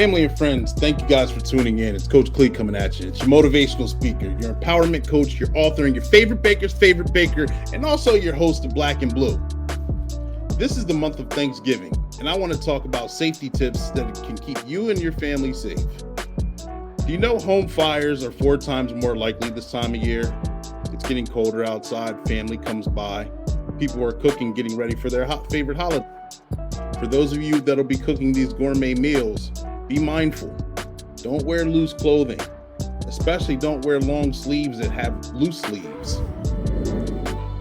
Family and friends, thank you guys for tuning in. It's Coach Clee coming at you. It's your motivational speaker, your empowerment coach, your author, and your favorite baker's favorite baker, and also your host of Black and Blue. This is the month of Thanksgiving, and I want to talk about safety tips that can keep you and your family safe. Do you know home fires are 4 times more likely this time of year? It's getting colder outside, family comes by, people are cooking, getting ready for their favorite holiday. For those of you that'll be cooking these gourmet meals, be mindful. Don't wear loose clothing, especially don't wear long sleeves that have loose sleeves.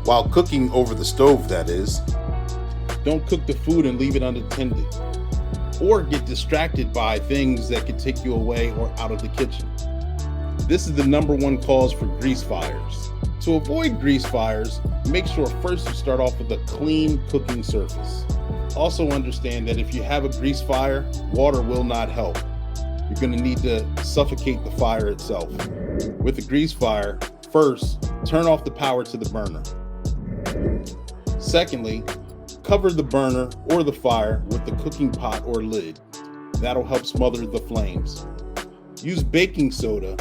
While cooking over the stove, that is. Don't cook the food and leave it unattended, or get distracted by things that could take you away or out of the kitchen. This is the number one cause for grease fires. To avoid grease fires, make sure first you start off with a clean cooking surface. Also understand that if you have a grease fire, water will not help. You're going to need to suffocate the fire itself. With a grease fire, first, turn off the power to the burner. Secondly, cover the burner or the fire with the cooking pot or lid. That'll help smother the flames. Use baking soda,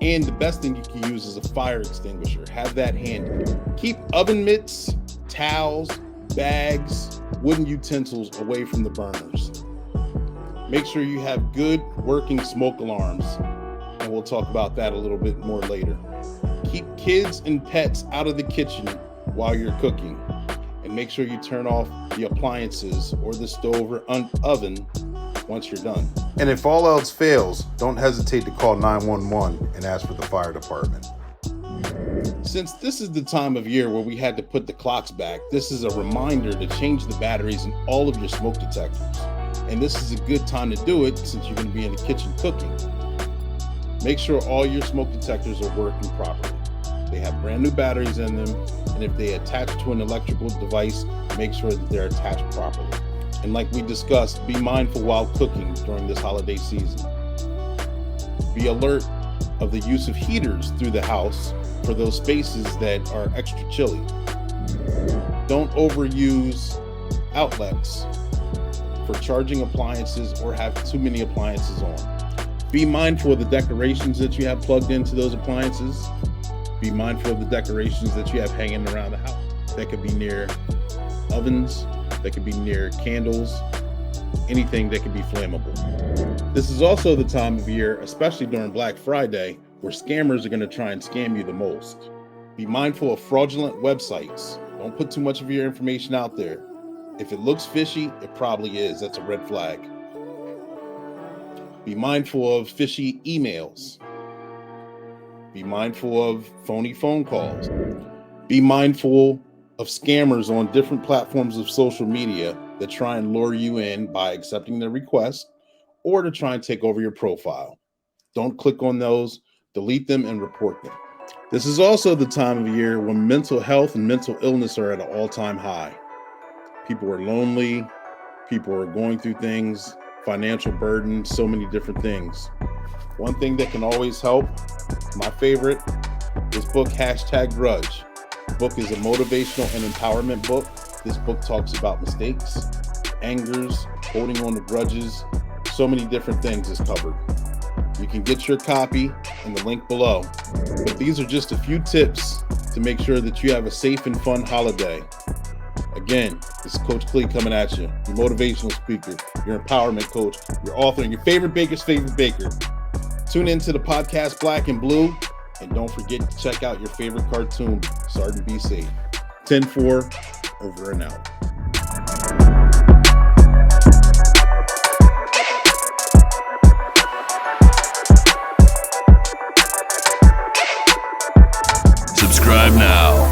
and the best thing you can use is a fire extinguisher. Have that handy. Keep oven mitts, towels, bags, wooden utensils away from the burners. Make sure you have good working smoke alarms, and we'll talk about that a little bit more later. Keep kids and pets out of the kitchen while you're cooking, and make sure you turn off the appliances or the stove or oven once you're done. And if all else fails, don't hesitate to call 911 and ask for the fire department. Since this is the time of year where we had to put the clocks back, this is a reminder to change the batteries in all of your smoke detectors. And this is a good time to do it since you're going to be in the kitchen cooking. Make sure all your smoke detectors are working properly. They have brand new batteries in them, and if they attach to an electrical device, make sure that they're attached properly. And like we discussed, be mindful while cooking during this holiday season. Be alert of the use of heaters through the house for those spaces that are extra chilly. Don't overuse outlets for charging appliances or have too many appliances on. Be mindful of the decorations that you have plugged into those appliances. Be mindful of the decorations that you have hanging around the house. That could be near ovens, that could be near candles, anything that could be flammable. This is also the time of year, especially during Black Friday, where scammers are going to try and scam you the most. Be mindful of fraudulent websites. Don't put too much of your information out there. If it looks fishy, it probably is. That's a red flag. Be mindful of fishy emails. Be mindful of phony phone calls. Be mindful of scammers on different platforms of social media that try and lure you in by accepting their request or to try and take over your profile. Don't click on those, delete them, and report them. This is also the time of year when mental health and mental illness are at an all-time high. People are lonely, people are going through things, financial burden, so many different things. One thing that can always help, my favorite, is book #Grudge. The book is a motivational and empowerment book. This book talks about mistakes, angers, holding on to grudges, so many different things is covered. You can get your copy in the link below. But these are just a few tips to make sure that you have a safe and fun holiday. Again, this is Coach Clee coming at you, your motivational speaker, your empowerment coach, your author, and your favorite baker's favorite baker. Tune into the podcast Black and Blue, and don't forget to check out your favorite cartoon, Sergeant Be Safe. 10-4, over and out. Subscribe now.